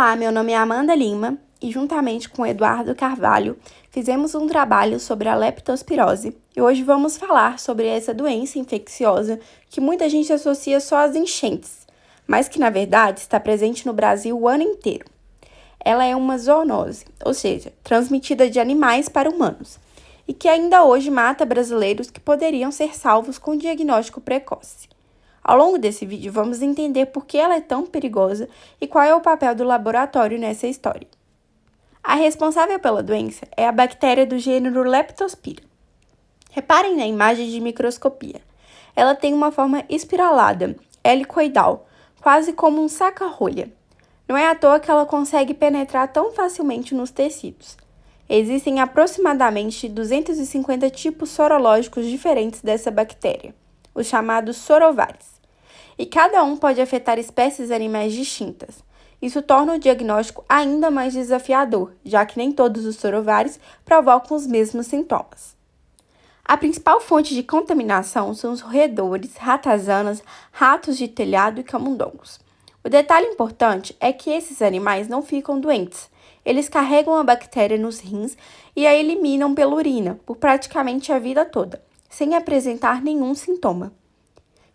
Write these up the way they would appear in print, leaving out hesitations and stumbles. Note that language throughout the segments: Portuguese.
Olá, meu nome é Amanda Lima e, juntamente com Eduardo Carvalho, fizemos um trabalho sobre a leptospirose e hoje vamos falar sobre essa doença infecciosa que muita gente associa só às enchentes, mas que, na verdade, está presente no Brasil o ano inteiro. Ela é uma zoonose, ou seja, transmitida de animais para humanos, e que ainda hoje mata brasileiros que poderiam ser salvos com diagnóstico precoce. Ao longo desse vídeo, vamos entender por que ela é tão perigosa e qual é o papel do laboratório nessa história. A responsável pela doença é a bactéria do gênero Leptospira. Reparem na imagem de microscopia. Ela tem uma forma espiralada, helicoidal, quase como um saca-rolha. Não é à toa que ela consegue penetrar tão facilmente nos tecidos. Existem aproximadamente 250 tipos sorológicos diferentes dessa bactéria, os chamados sorovares, e cada um pode afetar espécies animais distintas. Isso torna o diagnóstico ainda mais desafiador, já que nem todos os sorovares provocam os mesmos sintomas. A principal fonte de contaminação são os roedores, ratazanas, ratos de telhado e camundongos. O detalhe importante é que esses animais não ficam doentes. Eles carregam a bactéria nos rins e a eliminam pela urina por praticamente a vida toda, sem apresentar nenhum sintoma.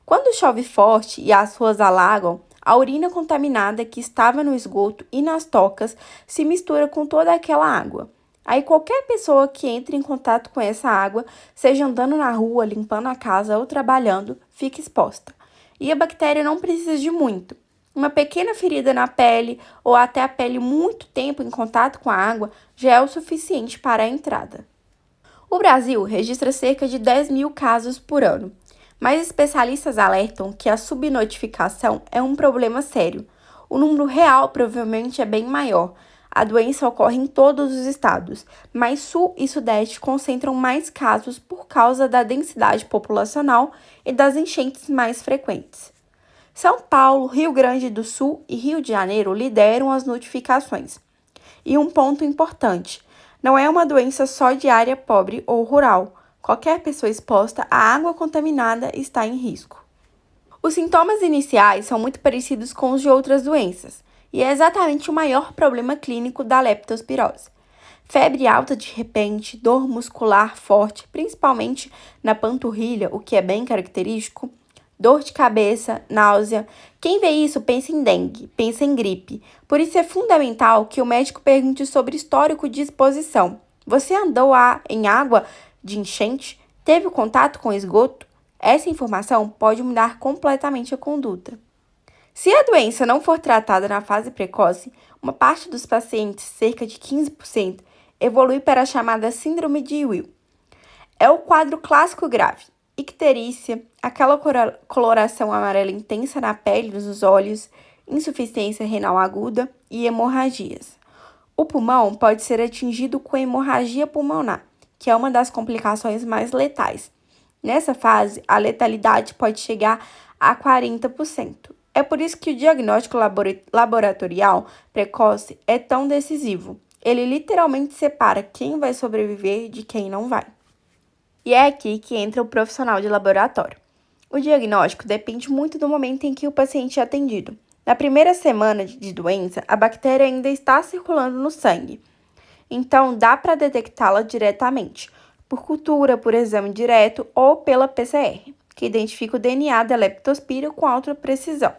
Quando chove forte e as ruas alagam, a urina contaminada que estava no esgoto e nas tocas se mistura com toda aquela água. Aí qualquer pessoa que entre em contato com essa água, seja andando na rua, limpando a casa ou trabalhando, fica exposta. E a bactéria não precisa de muito. Uma pequena ferida na pele ou até a pele muito tempo em contato com a água já é o suficiente para a entrada. O Brasil registra cerca de 10 mil casos por ano, mas especialistas alertam que a subnotificação é um problema sério. O número real provavelmente é bem maior. A doença ocorre em todos os estados, mas Sul e Sudeste concentram mais casos por causa da densidade populacional e das enchentes mais frequentes. São Paulo, Rio Grande do Sul e Rio de Janeiro lideram as notificações. E um ponto importante, não é uma doença só de área pobre ou rural. Qualquer pessoa exposta à água contaminada está em risco. Os sintomas iniciais são muito parecidos com os de outras doenças, e é exatamente o maior problema clínico da leptospirose. Febre alta de repente, dor muscular forte, principalmente na panturrilha, o que é bem característico, dor de cabeça, náusea. Quem vê isso pensa em dengue, pensa em gripe. Por isso é fundamental que o médico pergunte sobre histórico de exposição. Você andou em água de enchente? Teve contato com esgoto? Essa informação pode mudar completamente a conduta. Se a doença não for tratada na fase precoce, uma parte dos pacientes, cerca de 15%, evolui para a chamada síndrome de Will. É o quadro clássico grave. Icterícia, aquela coloração amarela intensa na pele e nos olhos, insuficiência renal aguda e hemorragias. O pulmão pode ser atingido com hemorragia pulmonar, que é uma das complicações mais letais. Nessa fase, a letalidade pode chegar a 40%. É por isso que o diagnóstico laboratorial precoce é tão decisivo. Ele literalmente separa quem vai sobreviver de quem não vai. E é aqui que entra o profissional de laboratório. O diagnóstico depende muito do momento em que o paciente é atendido. Na primeira semana de doença, a bactéria ainda está circulando no sangue. Então, dá para detectá-la diretamente, por cultura, por exame direto ou pela PCR, que identifica o DNA da leptospira com alta precisão.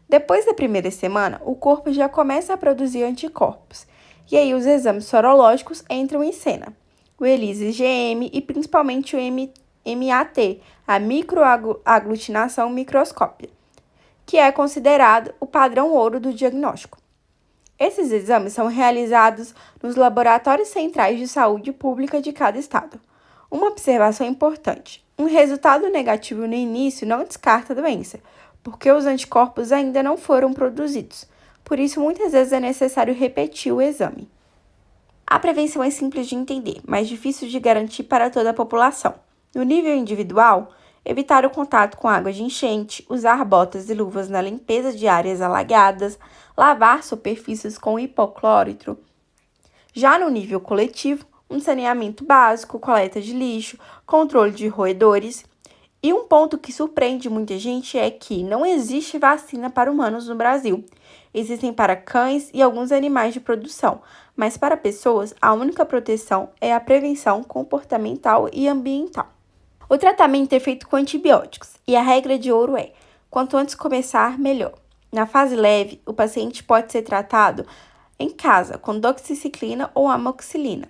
Depois da primeira semana, o corpo já começa a produzir anticorpos, e aí os exames sorológicos entram em cena. O ELISA-IgM e principalmente o MAT, a microaglutinação microscópica, que é considerado o padrão ouro do diagnóstico. Esses exames são realizados nos laboratórios centrais de saúde pública de cada estado. Uma observação importante: um resultado negativo no início não descarta a doença, porque os anticorpos ainda não foram produzidos. Por isso, muitas vezes é necessário repetir o exame. A prevenção é simples de entender, mas difícil de garantir para toda a população. No nível individual, evitar o contato com água de enchente, usar botas e luvas na limpeza de áreas alagadas, lavar superfícies com hipoclorito. Já no nível coletivo, um saneamento básico, coleta de lixo, controle de roedores E um ponto que surpreende muita gente é que não existe vacina para humanos no Brasil. Existem para cães e alguns animais de produção, mas para pessoas, a única proteção é a prevenção comportamental e ambiental. O tratamento é feito com antibióticos e a regra de ouro é: quanto antes começar, melhor. Na fase leve, o paciente pode ser tratado em casa com doxiciclina ou amoxicilina.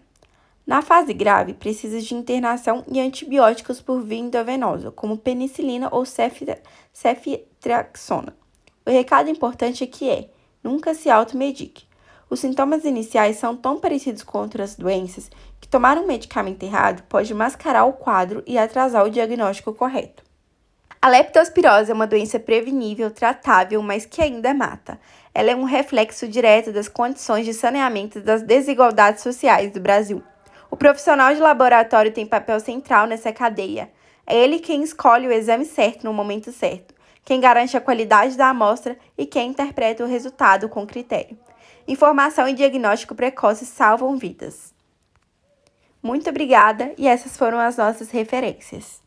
Na fase grave, precisa de internação e antibióticos por via intravenosa, como penicilina ou ceftriaxona. O recado importante aqui é: nunca se automedique. Os sintomas iniciais são tão parecidos com outras doenças que tomar um medicamento errado pode mascarar o quadro e atrasar o diagnóstico correto. A leptospirose é uma doença prevenível, tratável, mas que ainda mata. Ela é um reflexo direto das condições de saneamento das desigualdades sociais do Brasil. O profissional de laboratório tem papel central nessa cadeia. É ele quem escolhe o exame certo no momento certo, quem garante a qualidade da amostra e quem interpreta o resultado com critério. Informação e diagnóstico precoce salvam vidas. Muito obrigada e essas foram as nossas referências.